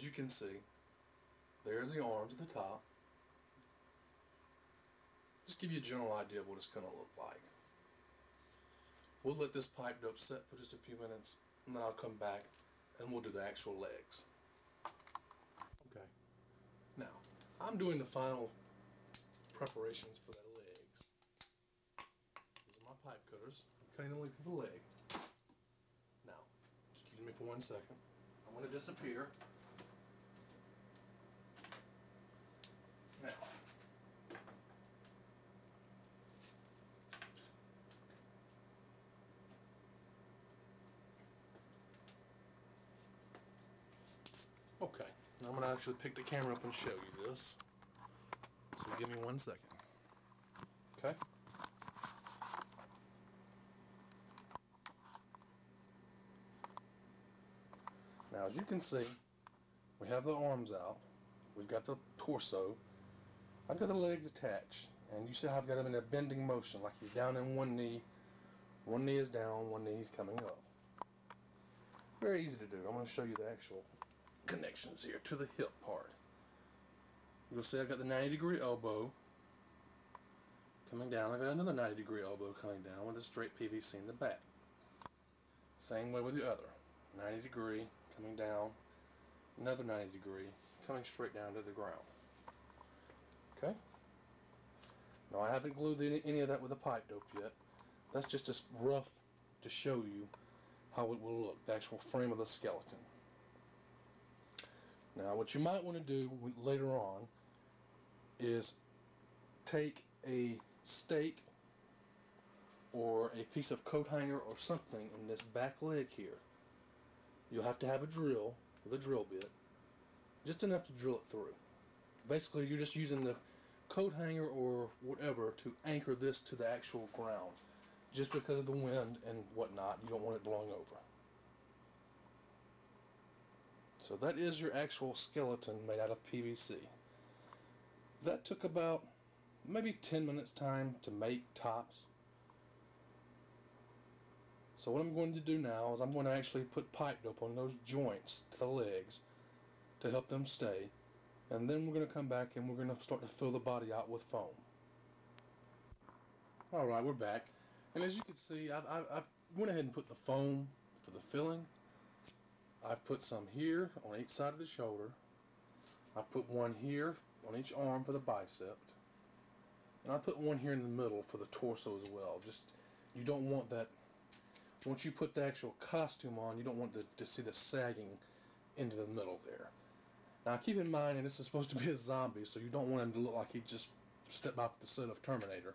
you can see, there's the arms at the top. Just give you a general idea of what it's going to look like. We'll let this pipe dope set for just a few minutes, and then I'll come back and we'll do the actual legs. Okay, now I'm doing the final preparations for the legs. These are my pipe cutters. I'm cutting the length of the leg. Now, excuse me for 1 second. I'm going to disappear. Now, okay, now I'm going to actually pick the camera up and show you this. So give me 1 second. Okay? Now as you can see, we have the arms out. We've got the torso. I've got the legs attached. And you see how I've got them in a bending motion, like he's down in one knee. One knee is down, one knee is coming up. Very easy to do. I'm going to show you the actual connections here to the hip part. You'll see I've got the 90-degree elbow coming down. I've got another 90-degree elbow coming down with a straight PVC in the back. Same way with the other. 90-degree coming down, another 90-degree coming straight down to the ground. Okay? Now I haven't glued any of that with a pipe dope yet. That's just rough to show you how it will look, the actual frame of the skeleton. Now what you might want to do later on is take a stake or a piece of coat hanger or something in this back leg here. You'll have to have a drill with a drill bit, just enough to drill it through. Basically you're just using the coat hanger or whatever to anchor this to the actual ground. Just because of the wind and whatnot, you don't want it blowing over. So that is your actual skeleton made out of PVC. That took about maybe 10 minutes time to make tops. So what I'm going to do now is I'm going to actually put pipe dope on those joints to the legs to help them stay. And then we're going to come back and we're going to start to fill the body out with foam. Alright, we're back. And as you can see, I've went ahead and put the foam for the filling. I've put some here on each side of the shoulder. I put one here on each arm for the bicep. And I put one here in the middle for the torso as well. Just, you don't want that, once you put the actual costume on, you don't want to see the sagging into the middle there. Now keep in mind, and this is supposed to be a zombie, so you don't want him to look like he just stepped off the set of Terminator.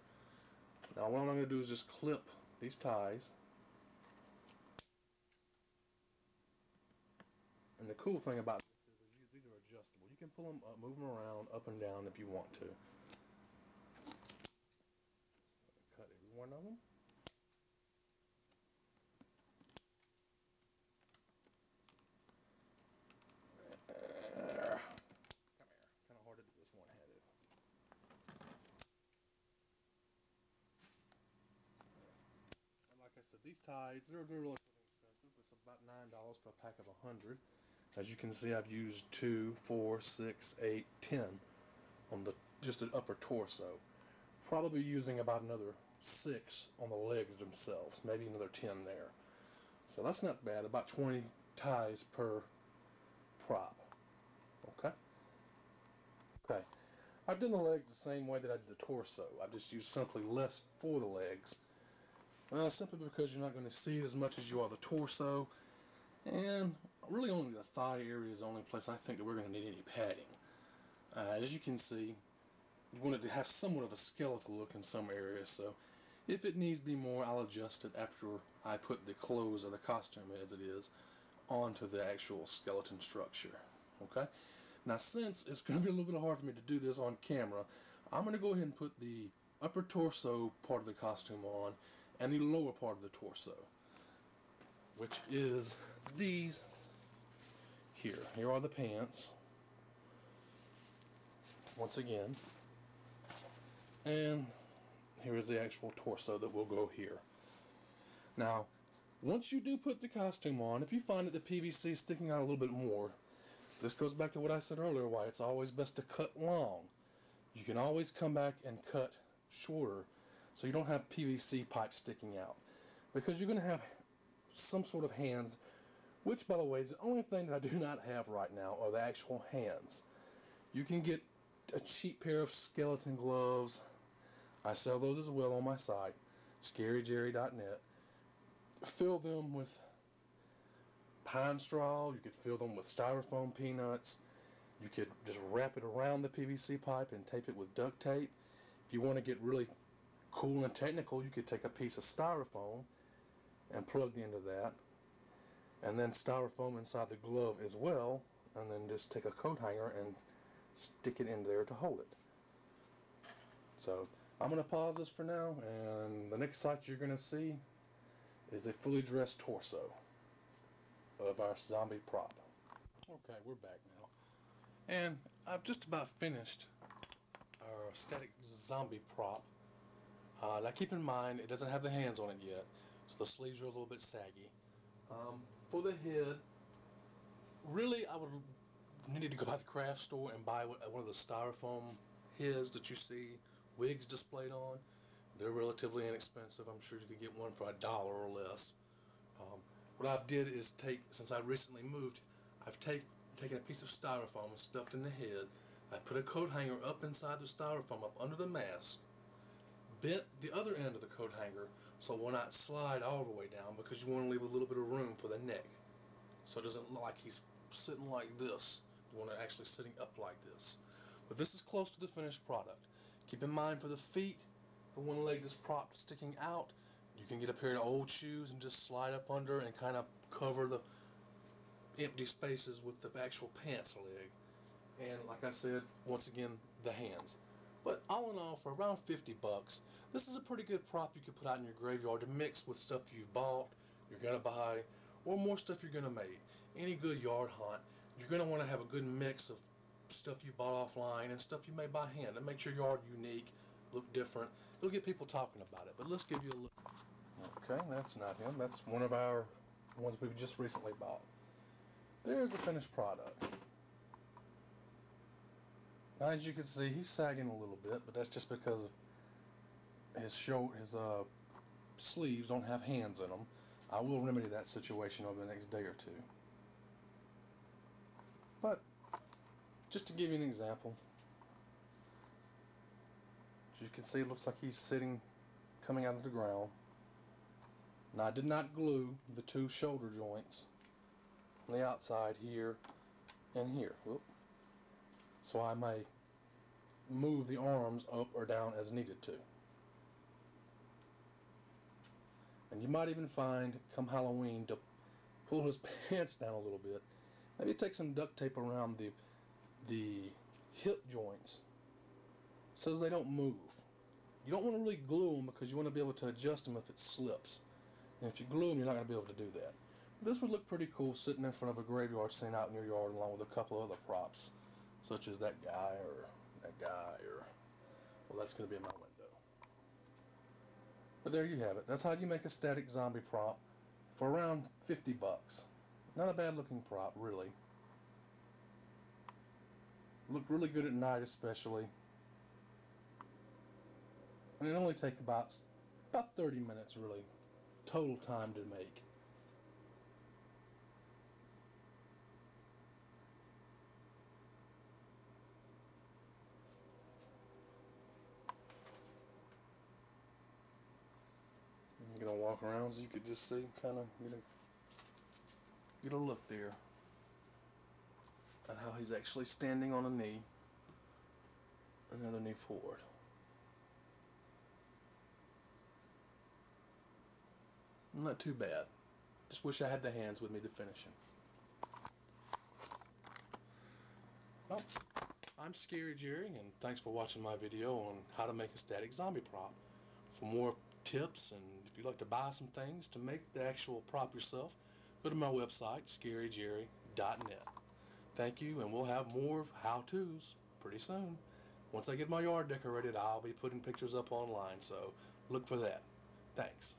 Now what I'm going to do is just clip these ties. And the cool thing about this is these are adjustable. You can pull them up, move them around, up and down if you want to. Cut every one of them. Come here. Kind of hard to do this one-handed. And like I said, these ties, they're relatively expensive. It's about $9 for a pack of 100. As you can see, I've used 2, 4, 6, 8, 10 on just the upper torso. Probably using about another 6 on the legs themselves, maybe another 10 there. So that's not bad, about 20 ties per prop. Okay? Okay. I've done the legs the same way that I did the torso. I've just used simply less for the legs. Well, simply because you're not going to see it as much as you are the torso. And really only the thigh area is the only place I think that we're going to need any padding. As you can see, we wanted to have somewhat of a skeletal look in some areas, so if it needs to be more, I'll adjust it after I put the clothes or the costume as it is onto the actual skeleton structure. Okay? Now since it's going to be a little bit hard for me to do this on camera, I'm going to go ahead and put the upper torso part of the costume on and the lower part of the torso, which is these here. Here are the pants, once again, and here is the actual torso that will go here. Now, once you do put the costume on, if you find that the PVC is sticking out a little bit more, This goes back to what I said earlier, why it's always best to cut long. You can always come back and cut shorter so you don't have PVC pipe sticking out. Because you're going to have some sort of hands, which, by the way, is the only thing that I do not have right now are the actual hands. You can get a cheap pair of skeleton gloves. I sell those as well on my site, scaryjerry.net. Fill them with pine straw. You could fill them with styrofoam peanuts. You could just wrap it around the PVC pipe and tape it with duct tape. If you want to get really cool and technical, you could take a piece of styrofoam and plug the end of that, and then styrofoam inside the glove as well, and then just take a coat hanger and stick it in there to hold it. So I'm going to pause this for now, and the next sight you're going to see is a fully dressed torso of our zombie prop. Okay, we're back now, and I've just about finished our static zombie prop. Now keep in mind it doesn't have the hands on it yet, so the sleeves are a little bit saggy. For the head, really I would need to go by the craft store and buy one of the styrofoam heads that you see wigs displayed on. They're relatively inexpensive. I'm sure you could get one for $1 or less. What I did is since I recently moved, I've taken a piece of styrofoam and stuffed in the head. I put a coat hanger up inside the styrofoam up under the mask, bent the other end of the coat hanger so it will not slide all the way down, because you want to leave a little bit of room for the neck so it doesn't look like he's sitting like this. You want it actually sitting up like this. But this is close to the finished product. Keep in mind for the feet, the one leg that's propped sticking out, you can get a pair of old shoes and just slide up under and kind of cover the empty spaces with the actual pants leg. And like I said, once again, the hands. But all in all, for around 50 bucks, this is a pretty good prop you could put out in your graveyard to mix with stuff you've bought, you're going to buy, or more stuff you're going to make. Any good yard hunt, you're going to want to have a good mix of stuff you bought offline and stuff you made by hand. It makes your yard unique, look different. It'll get people talking about it. But let's give you a look. Okay, that's not him. That's one of our ones we've just recently bought. There's the finished product. Now, as you can see, he's sagging a little bit, but that's just because his sleeves don't have hands in them. I will remedy that situation over the next day or two. But just to give you an example, as you can see, it looks like he's coming out of the ground. Now, I did not glue the two shoulder joints on the outside here and here. Whoop. So I may move the arms up or down as needed to. And you might even find, come Halloween, to pull his pants down a little bit. Maybe take some duct tape around the hip joints so they don't move. You don't want to really glue them because you want to be able to adjust them if it slips. And if you glue them, you're not going to be able to do that. This would look pretty cool sitting in front of a graveyard scene out in your yard along with a couple of other props, such as that guy or that guy, or, well, that's going to be in my window. But there you have it. That's how you make a static zombie prop for around 50 bucks. Not a bad looking prop, really. Look really good at night especially. And it only takes about 30 minutes really, total time to make. I'm gonna walk around so you could just see, kind of get a look there at how he's actually standing on a knee, another knee forward. Not too bad. Just wish I had the hands with me to finish him. Well, I'm Scary Jerry, and thanks for watching my video on how to make a static zombie prop. For more tips, and if you'd like to buy some things to make the actual prop yourself, go to my website, scaryjerry.net. Thank you, and we'll have more how-tos pretty soon. Once I get my yard decorated, I'll be putting pictures up online, so look for that. Thanks.